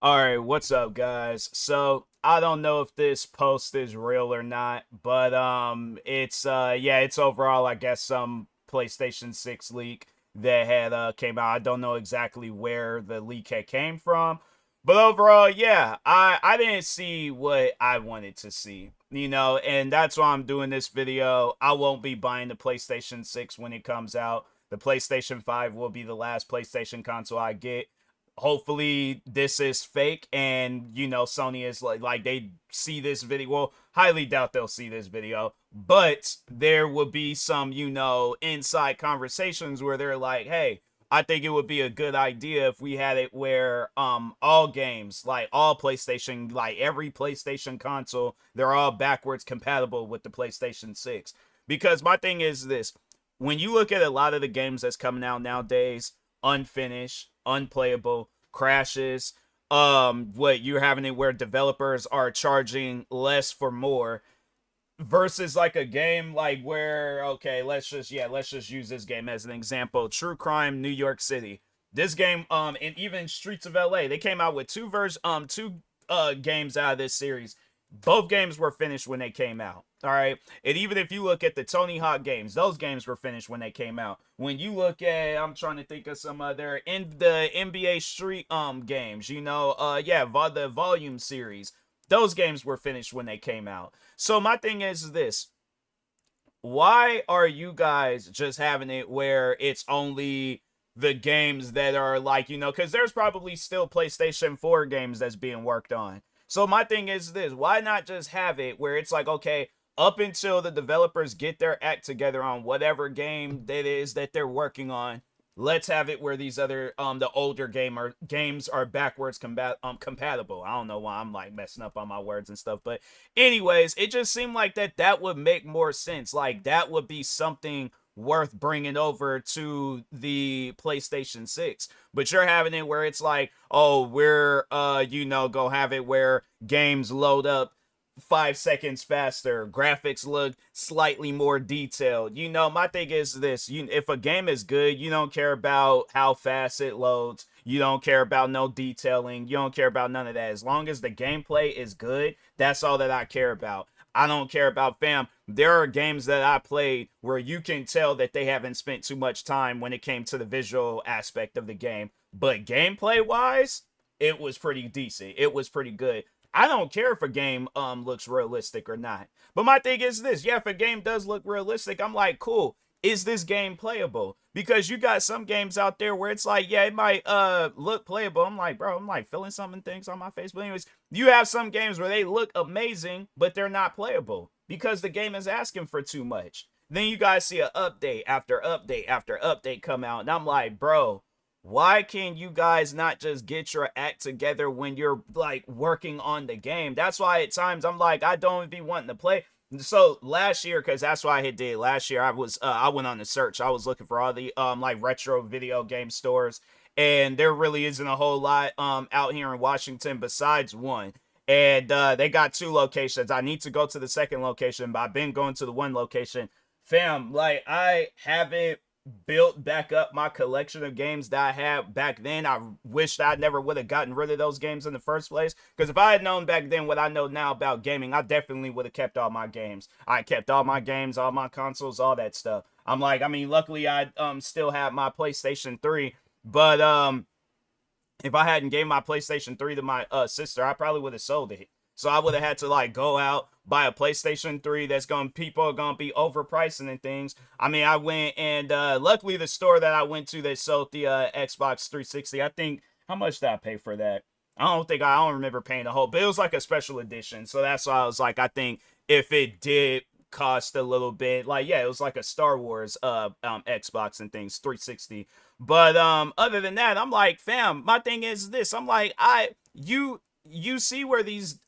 All right, what's up, guys? So I don't know if this post is real or not, but it's yeah, it's overall, I guess, some PlayStation 6 leak that had came out. I don't know exactly where the leak had came from, but overall, yeah, I didn't see what I wanted to see, and that's why I'm doing this video. I won't be buying the PlayStation 6 when it comes out. The PlayStation 5 will be the last PlayStation console I get. Hopefully this is fake, and Sony is like they see this video. Well, highly doubt they'll see this video, but there will be some inside conversations where they're like, hey, I think it would be a good idea if we had it where all games, like all PlayStation, like every PlayStation console, they're all backwards compatible with the PlayStation 6. Because my thing is this: when you look at a lot of the games that's coming out nowadays, unfinished, unplayable, crashes, what you're having it where developers are charging less for more versus like a game like where, okay, let's just use this game as an example. True Crime New York City. This game, and even Streets of LA, they came out with two games out of this series. Both games were finished when they came out. All right. And even if you look at the Tony Hawk games, those games were finished when they came out. When you look at, I'm trying to think of some other in the NBA Street games, the Volume series, those games were finished when they came out. So my thing is this: why are you guys just having it where it's only the games that are like, because there's probably still PlayStation 4 games that's being worked on. So my thing is this: why not just have it where it's like, okay, up until the developers get their act together on whatever game that is that they're working on, let's have it where these other the older games are backwards compatible. I don't know why I'm like messing up on my words and stuff, but anyways, it just seemed like that would make more sense. Like that would be something worth bringing over to the PlayStation 6. But you're having it where it's like, oh, we're go have it where games load up 5 seconds faster, graphics look slightly more detailed. My thing is this: if a game is good, you don't care about how fast it loads. You don't care about no detailing. You don't care about none of that. As long as the gameplay is good, that's all that I care about. I don't care about, fam. There are games that I played where you can tell that they haven't spent too much time when it came to the visual aspect of the game. But gameplay wise, it was pretty decent. It was pretty good. I don't care if a game looks realistic or not. But my thing is this: yeah, if a game does look realistic, I'm like, cool. Is this game playable? Because you got some games out there where it's like, yeah, it might look playable. I'm like, bro, I'm like feeling some things on my face. But anyways, you have some games where they look amazing, but they're not playable because the game is asking for too much. Then you guys see an update after update after update come out, and I'm like, bro, why can you guys not just get your act together when you're like working on the game? That's why at times I'm like, I don't be wanting to play. So last year, because that's what I did last year, I went on the search. I was looking for all the like retro video game stores, and there really isn't a whole lot out here in Washington besides one. And they got two locations. I need to go to the second location, but I've been going to the one location. Fam, like I haven't built back up my collection of games that I had back then. I wished I never would have gotten rid of those games in the first place. Because if I had known back then what I know now about gaming, I definitely would have kept all my games. I kept all my games, all my consoles, all that stuff. I'm like, I mean, luckily I still have my PlayStation 3, but if I hadn't gave my PlayStation 3 to my sister, I probably would have sold it. So I would have had to like go out, buy a PlayStation 3 that's going to, people are going to be overpricing and things. I mean, I went and luckily the store that I went to that sold the Xbox 360, I think, how much did I pay for that? I don't remember paying the whole, but it was like a special edition. So that's why I was like, I think if it did cost a little bit, like, yeah, it was like a Star Wars Xbox and things, 360. But other than that, I'm like, fam, my thing is this: I'm like, you see where these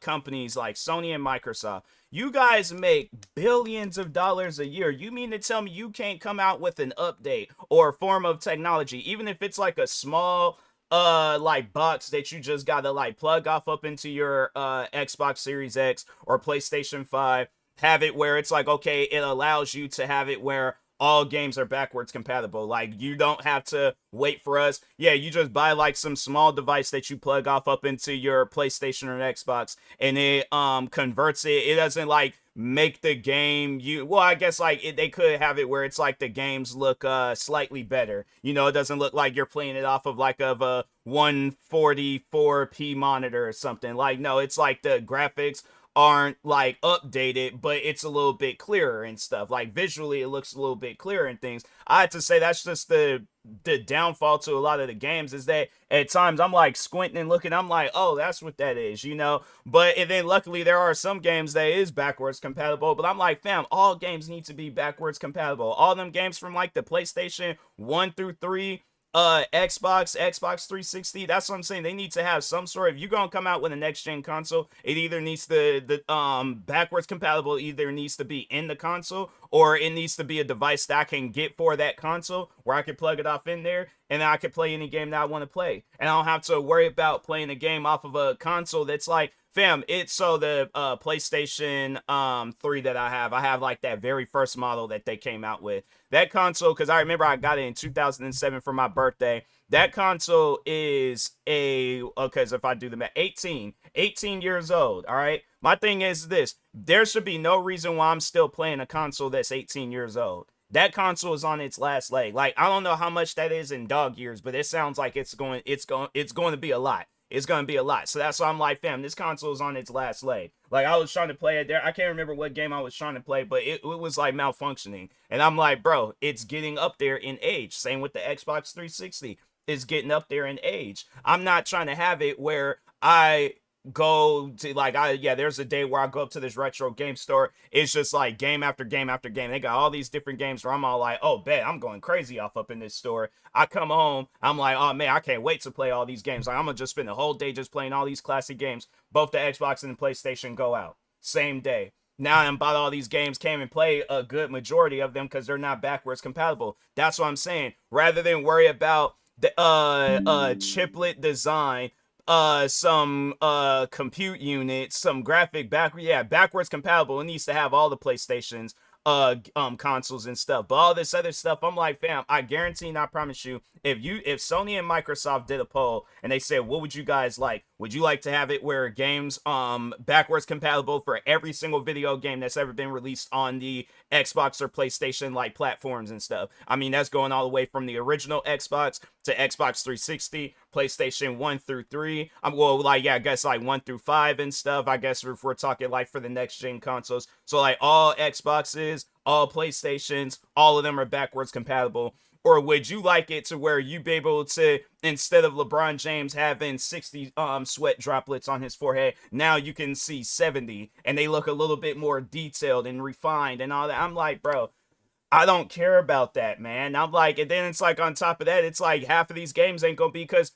companies like Sony and Microsoft, you guys make billions of dollars a year. You mean to tell me you can't come out with an update or a form of technology, even if it's like a small like box that you just gotta like plug off up into your Xbox Series X or PlayStation 5, have it where it's like, okay, it allows you to have it where all games are backwards compatible. Like, you don't have to wait for us. Yeah, you just buy like some small device that you plug off up into your PlayStation or Xbox, and it converts it. It doesn't like make the game you well, I guess like they could have it where it's like the games look slightly better. You know, it doesn't look like you're playing it off of like of a 144p monitor or something. Like, no, it's like the graphics aren't like updated, but it's a little bit clearer and stuff. Like, visually it looks a little bit clearer and things. I have to say that's just the downfall to a lot of the games, is that at times I'm like squinting and looking, I'm like, oh, that's what that is, you know. But and then luckily there are some games that is backwards compatible, but I'm like, fam, all games need to be backwards compatible. All them games from like the PlayStation 1 through 3, Xbox 360, that's what I'm saying. They need to have some sort of, if you're gonna come out with a next gen console, it either needs to the backwards compatible either needs to be in the console, or it needs to be a device that I can get for that console where I can plug it off in there and then I can play any game that I want to play, and I don't have to worry about playing a game off of a console that's like, fam, it's so the PlayStation 3 that I have like that very first model that they came out with. That console, because I remember I got it in 2007 for my birthday. That console is because if I do the math, 18 years old, all right? My thing is this, there should be no reason why I'm still playing a console that's 18 years old. That console is on its last leg. Like, I don't know how much that is in dog years, but it sounds like it's going to be a lot. It's going to be a lot. So that's why I'm like, fam, this console is on its last leg. Like, I was trying to play it there. I can't remember what game I was trying to play, but it was like malfunctioning. And I'm like, bro, it's getting up there in age. Same with the Xbox 360. It's getting up there in age. I'm not trying to have it where I go to like, there's a day where I go up to this retro game store, it's just like game after game after game. They got all these different games where I'm all like, oh, bet I'm going crazy off up in this store. I come home, I'm like, oh man, I can't wait to play all these games. Like, I'm gonna just spend the whole day just playing all these classic games. Both the Xbox and the PlayStation go out same day. Now I'm bought all these games, came and play a good majority of them because they're not backwards compatible. That's what I'm saying. Rather than worry about the chiplet design, some compute units, some graphic backwards compatible. It needs to have all the PlayStations consoles and stuff. But all this other stuff, I'm like, fam, I guarantee and I promise you, if Sony and Microsoft did a poll and they said, what would you guys like? Would you like to have it where games backwards compatible for every single video game that's ever been released on the Xbox or PlayStation like platforms and stuff? I mean, that's going all the way from the original Xbox to Xbox 360, PlayStation 1 through 3. I guess like 1 through 5 and stuff. I guess if we're talking like for the next gen consoles. So like all Xboxes, all PlayStations, all of them are backwards compatible. Or would you like it to where you be able to, instead of LeBron James having 60 sweat droplets on his forehead, now you can see 70 and they look a little bit more detailed and refined and all that? I'm like, bro, I don't care about that, man. I'm like, and then it's like on top of that, it's like half of these games ain't gonna be, because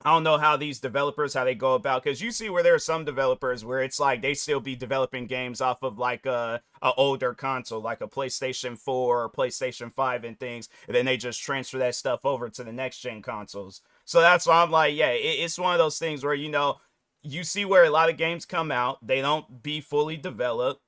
I don't know how these developers, how they go about, because you see where there are some developers where it's like they still be developing games off of like a older console, like a PlayStation 4 or PlayStation 5 and things, and then they just transfer that stuff over to the next gen consoles. So that's why I'm like, yeah, it's one of those things where, you know, you see where a lot of games come out, they don't be fully developed.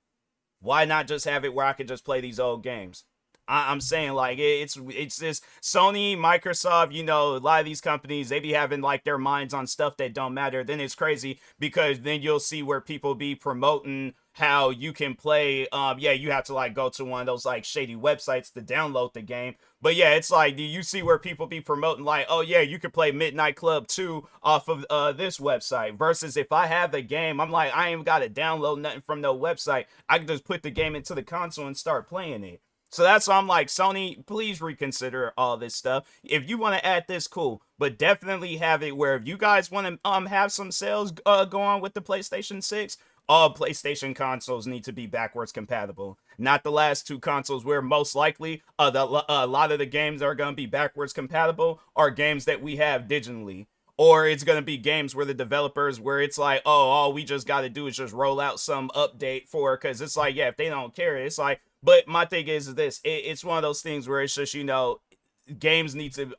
Why not just have it where I can just play these old games? I'm saying, like, it's just Sony, Microsoft, you know, a lot of these companies, they be having like their minds on stuff that don't matter. Then it's crazy because then you'll see where people be promoting how you can play. You have to like go to one of those like shady websites to download the game. But yeah, it's like, do you see where people be promoting like, oh yeah, you could play Midnight Club 2 off of this website, versus if I have the game, I'm like, I ain't got to download nothing from no website. I can just put the game into the console and start playing it. So that's why I'm like, Sony, please reconsider all this stuff. If you want to add this, cool, but definitely have it where if you guys want to have some sales go on with the PlayStation 6, all PlayStation consoles need to be backwards compatible. Not the last two consoles where most likely a lot of the games are going to be backwards compatible are games that we have digitally. Or it's going to be games where the developers, where it's like, oh, all we just got to do is just roll out some update for, because it's like, yeah, if they don't care, it's like, but my thing is this, it's one of those things where it's just, you know,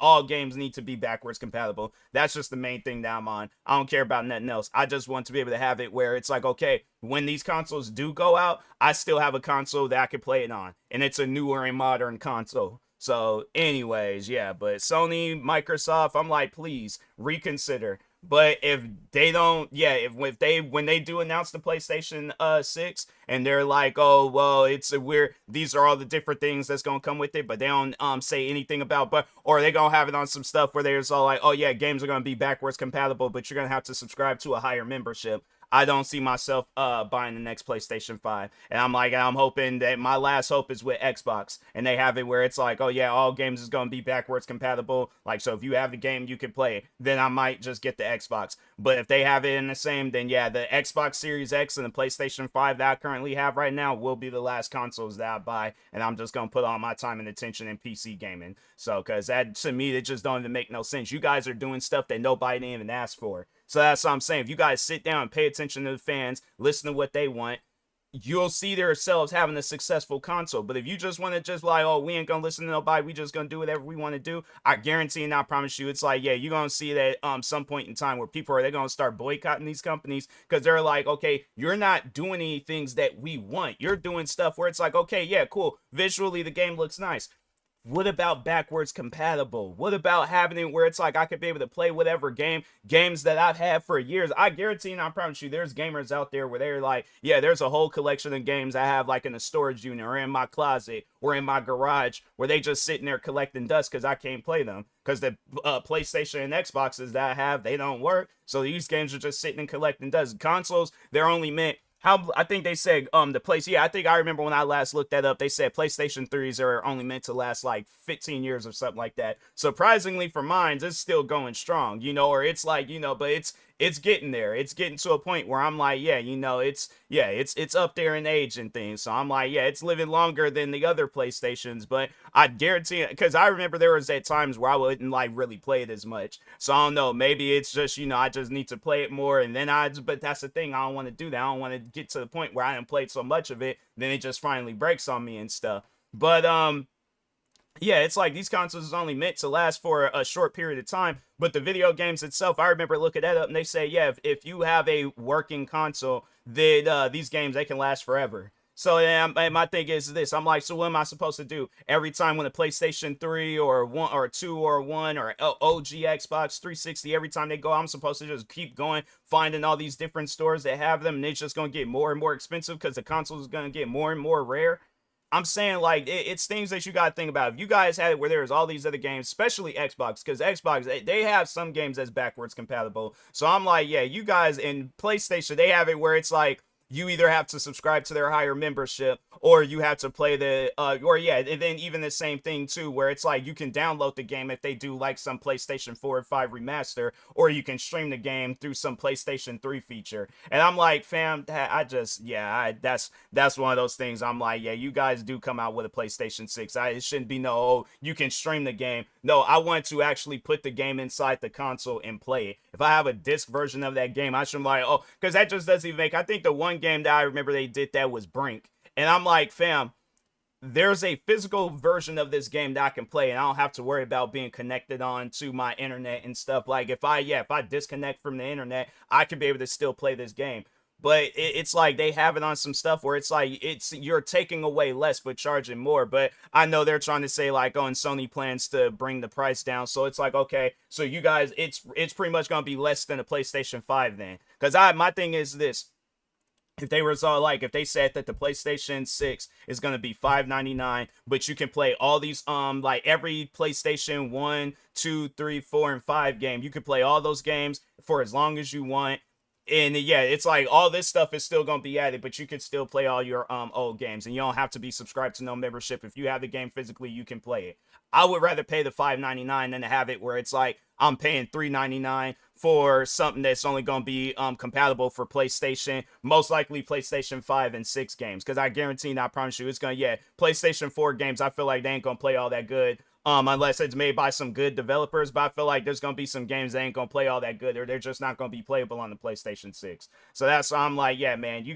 all games need to be backwards compatible. That's just the main thing that I'm on. I don't care about nothing else. I just want to be able to have it where it's like, okay, when these consoles do go out, I still have a console that I can play it on, and it's a newer and modern console. So, anyways, yeah, but Sony, Microsoft, I'm like, please reconsider. But if they don't, yeah, if they when they do announce the PlayStation 6 and they're like, oh well, it's a weird. These are all the different things that's gonna come with it, but they don't say anything about, but or they gonna have it on some stuff where there's all like, oh yeah, games are gonna be backwards compatible, but you're gonna have to subscribe to a higher membership. I don't see myself buying the next PlayStation 5. And I'm hoping that my last hope is with Xbox. And they have it where it's like, oh yeah, all games is gonna be backwards compatible. Like, so if you have the game, you can play it. Then I might just get the Xbox. But if they have it in the same, then yeah, the Xbox Series X and the PlayStation 5 that I currently have right now will be the last consoles that I buy. And I'm just gonna put all my time and attention in PC gaming. So, cause that to me, it just don't even make no sense. You guys are doing stuff that nobody didn't even ask for. So that's what I'm saying. If you guys sit down and pay attention to the fans, listen to what they want, you'll see themselves having a successful console. But if you just want to just like, oh, we ain't gonna listen to nobody, we just gonna do whatever we want to do, I guarantee and I promise you, it's like, yeah, you're gonna see that some point in time where they're gonna start boycotting these companies because they're like, okay, you're not doing any things that we want. You're doing stuff where it's like, okay, yeah, cool. Visually, the game looks nice. What about backwards compatible? What about having it where it's like I could be able to play whatever games that I've had for years? I guarantee and I promise you, there's gamers out there where they're like, yeah, there's a whole collection of games I have like in a storage unit or in my closet or in my garage where they just sitting there collecting dust because I can't play them because the PlayStation and Xboxes that I have, they don't work. So these games are just sitting and collecting dust. Consoles, they're only meant how I think they said the place. Yeah, I think I remember when I last looked that up. They said PlayStation 3s are only meant to last like 15 years or something like that. Surprisingly for mine, it's still going strong, or it's like, but it's getting there. It's getting to a point where I'm like, yeah, it's up there in age and things. So I'm like, yeah, it's living longer than the other PlayStations, but I guarantee it because I remember there was at times where I wouldn't like really play it as much. So I don't know, maybe it's just, I just need to play it more and then but that's the thing. I don't want to do that. I don't want to get to the point where I haven't played so much of it, then it just finally breaks on me and stuff. But yeah, it's like these consoles is only meant to last for a short period of time, but the video games itself, I remember looking that up and they say, yeah, if you have a working console, then these games, they can last forever. So yeah, my thing is this. I'm like, so what am I supposed to do? Every time when a PlayStation 3 or 1 or 2 or 1 or OG Xbox 360, every time they go, I'm supposed to just keep going, finding all these different stores that have them, and it's just going to get more and more expensive because the console is going to get more and more rare. I'm saying like it's things that you got to think about. If you guys had it where there's all these other games, especially Xbox, because Xbox, they have some games that's backwards compatible. So I'm like, yeah, you guys in PlayStation, they have it where it's like you either have to subscribe to their higher membership or you have to play or yeah, and then even the same thing too, where it's like you can download the game if they do like some PlayStation 4 or 5 remaster, or you can stream the game through some PlayStation 3 feature. And I'm like, fam, that's one of those things. I'm like, yeah, you guys do come out with a PlayStation 6. It shouldn't be you can stream the game. No, I want to actually put the game inside the console and play it. If I have a disc version of that game, I should be like, oh, because that just doesn't even make. I think the one game that I remember they did that was Brink. And I'm like, fam, there's a physical version of this game that I can play, and I don't have to worry about being connected on to my internet and stuff. Like if I disconnect from the internet, I could be able to still play this game. But it's like they have it on some stuff where it's like you're taking away less but charging more. But I know they're trying to say like, oh, and Sony plans to bring the price down. So it's like, okay, so you guys, it's pretty much gonna be less than a PlayStation 5 then. Because my thing is this. If they were if they said that the PlayStation 6 is gonna be $5.99, but you can play all these like every PlayStation 1, 2, 3, 4, and 5 game, you can play all those games for as long as you want. And yeah, it's like all this stuff is still gonna be added, but you can still play all your old games, and you don't have to be subscribed to no membership. If you have the game physically, you can play it. I would rather pay the $5.99 than to have it where it's like I'm paying $3.99 for something that's only gonna be compatible for PlayStation, most likely PlayStation 5 and 6 games. Because I guarantee and I promise you, it's gonna PlayStation 4 games. I feel like they ain't gonna play all that good. Unless it's made by some good developers, but I feel like there's gonna be some games that ain't gonna play all that good, or they're just not gonna be playable on the PlayStation 6. So that's why I'm like, yeah, man,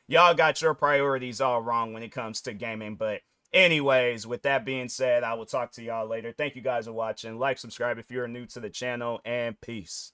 y'all got your priorities all wrong when it comes to gaming. But Anyways, with that being said, I will talk to y'all later. Thank you guys for watching. Like, subscribe if you're new to the channel, and peace.